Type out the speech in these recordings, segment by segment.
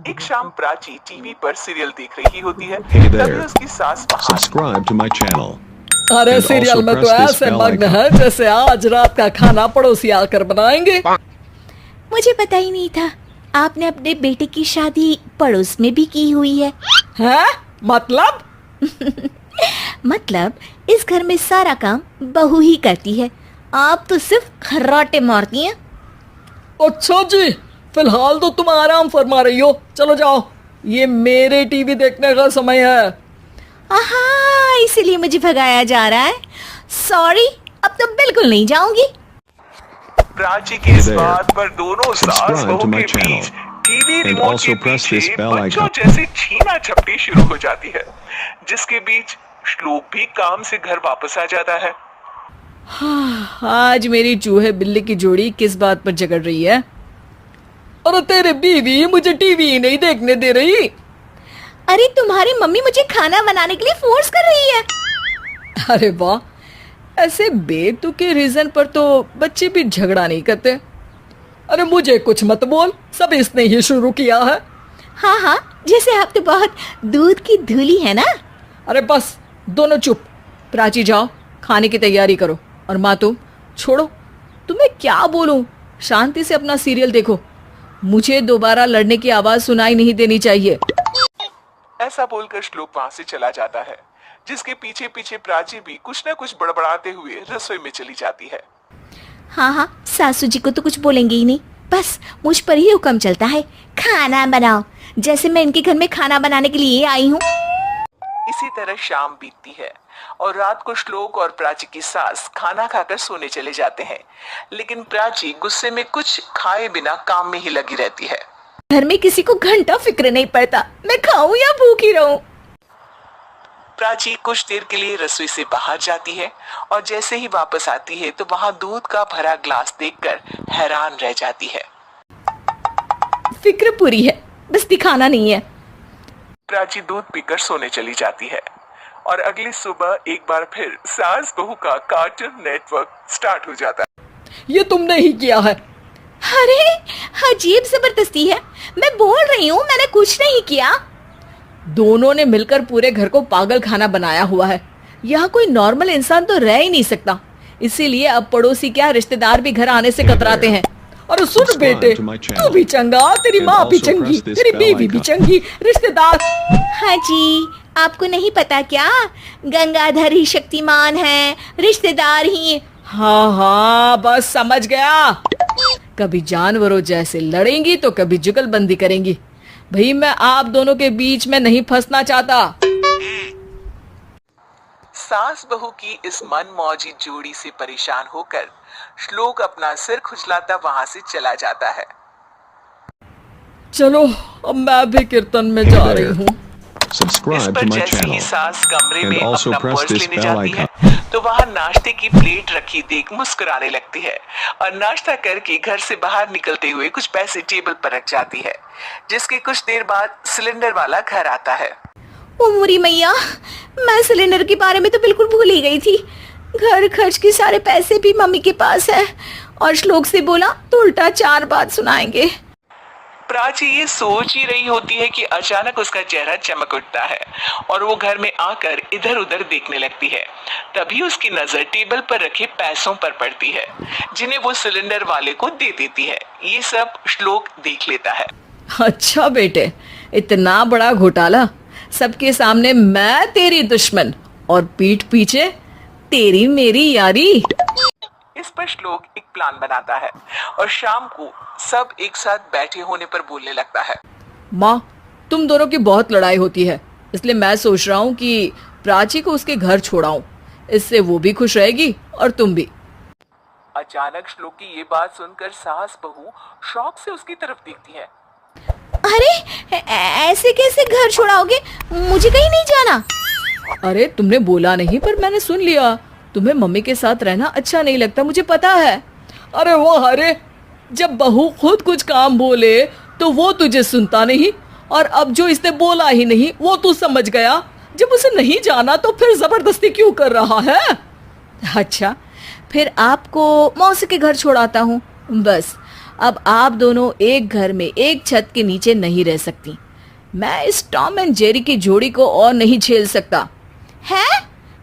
एक शाम प्राची टीवी पर सीरियल देख रही होती है। Hey तभी there. उसकी सास वहां Subscribe to my channel. अरे And सीरियल also में तो press this ऐसे bell मग्न icon. है जैसे आज रात का खाना पड़ोसी आकर बनाएंगे। मुझे पता ही नहीं था आपने अपने बेटे की शादी पड़ोस में भी की हुई है। हैं? मतलब? मतलब इस घर में सारा काम बहू ही करती है, आप तो सिर्फ खर्राटे मारती हैं। अच्छा जी, फिलहाल तो तुम आराम फरमा रही हो। चलो जाओ, ये मेरे टीवी देखने का समय है। आहा, इसीलिए मुझे भगाया जा रहा है। सॉरी, अब तो बिल्कुल नहीं जाऊंगी। प्राची की इस बात पर दोनों सास Subscribe बहू to my के बीच channel. TV And remote also के press this पीछे bell बच्चों icon. जैसी छीना झपटी शुरू हो जाती है, जिसके बीच श्लोक भी काम से घर वापस आ जाता है। आज मेरी चूहे बिल्ली की जोड़ी किस बात पर झगड़ रही है? अरे तेरे बीवी मुझे टीवी नहीं देखने दे रही। अरे तुम्हारी मम्मी मुझे खाना बनाने के लिए फोर्स कर रही है। अरे वाह, ऐसे बेतुके रीजन पर तो बच्चे भी झगड़ा नहीं करते। अरे मुझे कुछ मत बोल, सब इसने ही शुरू किया है। हाँ हाँ, जैसे आप तो बहुत दूध की धूली है ना। अरे बस, दोनों चुप। प्राची जाओ, खाने की तैयारी करो। और माँ तुम छोड़ो, तुम्हें क्या बोलूं, शांति से अपना सीरियल देखो। मुझे दोबारा लड़ने की आवाज सुनाई नहीं देनी चाहिए। ऐसा बोलकर श्लोक वहां से चला जाता है, जिसके पीछे पीछे प्राची भी कुछ न कुछ बड़बड़ाते हुए रसोई में चली जाती है। हाँ हाँ, सासू जी को तो कुछ बोलेंगे ही नहीं, बस मुझ पर ही हुक्म चलता है, खाना बनाओ, जैसे मैं इनके घर में खाना बनाने के लिए आई हूँ। इसी तरह शाम बीतती है और रात को श्लोक और प्राची की सास खाना खाकर सोने चले जाते हैं, लेकिन प्राची गुस्से में कुछ खाए बिना काम में ही लगी रहती है। घर में किसी को घंटा फिक्र नहीं पड़ता, मैं खाऊं या भूखी रहूं। प्राची कुछ देर के लिए रसोई से बाहर जाती है और जैसे ही वापस आती है तो वहां दूध का भरा ग्लास देखकर हैरान रह जाती है। फिक्र पूरी है, बस दिखाना नहीं है। प्राची दूध पीकर सोने चली जाती है और अगली सुबह एक बार फिर सास बहू का कार्टून नेटवर्क स्टार्ट हो जाता है। ये तुमने ही किया है। अरे अजीब जबरदस्ती है, मैं बोल रही हूँ मैंने कुछ नहीं किया। दोनों ने मिलकर पूरे घर को पागल खाना बनाया हुआ है। यहाँ कोई नॉर्मल इंसान तो रह ही नहीं सकता, इसीलिए अब पड़ोसी क्या रिश्तेदार भी घर आने से कतराते हैं। और सुन बेटे, तू भी चंगा, तेरी माँ भी चंगी, तेरी बीवी भी चंगी, रिश्तेदार। हाँ जी, आपको नहीं पता क्या, गंगाधर ही शक्तिमान है, रिश्तेदार ही। हाँ हाँ, बस समझ गया। कभी जानवरों जैसे लड़ेंगी तो कभी जुगलबंदी करेंगी। भाई मैं आप दोनों के बीच में नहीं फंसना चाहता। सास बहू की इस मनमौजी जोड़ी से परेशान होकर श्लोक अपना सिर खुजलाता वहां से चला जाता है। चलो अब मैं भी कीर्तन में जा रही हूँ। इस Subscribe पर to my जैसे ही channel. सास कमरे And में also अपना press पर्स this लेने bell जाती icon. है तो वहां नाश्ते की प्लेट रखी देख मुस्कुराने लगती है और नाश्ता करके घर से बाहर निकलते हुए कुछ पैसे टेबल पर रख जाती है, जिसके कुछ देर बाद सिलेंडर वाला घर आता है। ओ मोरी मैया, मैं सिलेंडर के बारे में तो बिल्कुल भूल ही गई थी। घर खर्च के सारे पैसे भी मम्मी के पास है और श्लोक से बोला तो उल्टा 4 बात सुनाएंगे। प्राची ये सोच ही रही होती है कि अचानक उसका चेहरा चमक उठता है और वो घर में आकर इधर उधर देखने लगती है। तभी उसकी नजर टेबल पर रखे पैसों पर पड़ती है, जिन्हें वो सिलेंडर वाले को दे देती है। ये सब श्लोक देख लेता है। अच्छा बेटे, इतना बड़ा घोटाला, सबके सामने मैं तेरी दुश्मन और पीठ पीछे तेरी मेरी यारी। इस पर श्लोक एक प्लान बनाता है और शाम को सब एक साथ बैठे होने पर बोलने लगता है। माँ, तुम दोनों की बहुत लड़ाई होती है, इसलिए मैं सोच रहा हूँ कि प्राची को उसके घर छोड़ाऊं। इससे वो भी खुश रहेगी और तुम भी। अचानक श्लोक की ये बात सुनकर सास बहू शौक से उसकी तरफ देखती है। अरे ऐसे कैसे घर छोड़ाओगे, मुझे कहीं नहीं जाना। अरे तुमने बोला नहीं पर मैंने सुन लिया, तुम्हें मम्मी के साथ रहना अच्छा नहीं लगता, मुझे पता है। अरे वो अरे, जब बहू खुद कुछ काम बोले तो वो तुझे सुनता नहीं, और अब जो इसने बोला ही नहीं वो तू समझ गया। जब उसे नहीं जाना तो फिर जबरदस्ती क्यों कर रहा है? अच्छा, फिर आपको मौसी के घर छोड़ाता हूँ, बस अब आप दोनों एक घर में एक छत के नीचे नहीं रह सकती। मैं इस टॉम एंड जेरी की जोड़ी को और नहीं झेल सकता। है?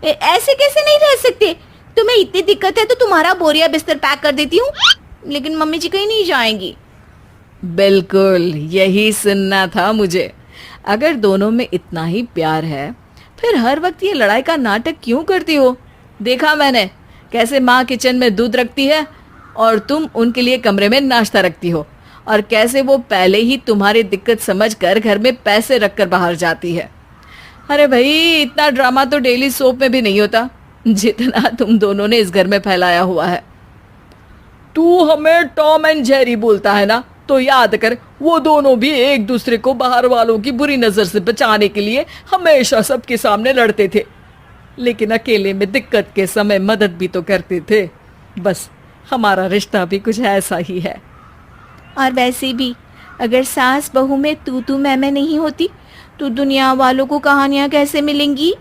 ऐसे कैसे नहीं रह सकते? तुम्हें इतनी दिक्कत है तो तुम्हारा बोरिया बिस्तर पैक कर देती हूँ, लेकिन मम्मी जी कहीं नहीं जाएंगी। बिल्कुल यही सुनना था मुझे। अगर दोनों में इतना ही प्यार है फिर हर वक्त ये लड़ाई का नाटक क्यों करती हो? देखा मैंने कैसे माँ किचन में दूध रखती है और तुम उनके लिए कमरे में नाश्ता रखती हो, और कैसे वो पहले ही तुम्हारी दिक्कत समझकर घर में पैसे रखकर बाहर जाती है। अरे भाई, इतना ड्रामा तो डेली सोप में भी नहीं होता जितना तुम दोनों ने इस घर में फैलाया हुआ है। तू हमें टॉम एंड जेरी बोलता है ना, तो याद कर वो दोनों भी एक दूसरे को बाहर वालों की बुरी नजर से बचाने के लिए हमेशा सबके सामने लड़ते थे, लेकिन अकेले में दिक्कत के समय मदद भी तो करते थे। बस हमारा रिश्ता भी कुछ ऐसा ही है। और वैसे भी अगर सास बहू में तू मैं नहीं होती तो दुनिया वालों को कहानियां कैसे मिलेंगी?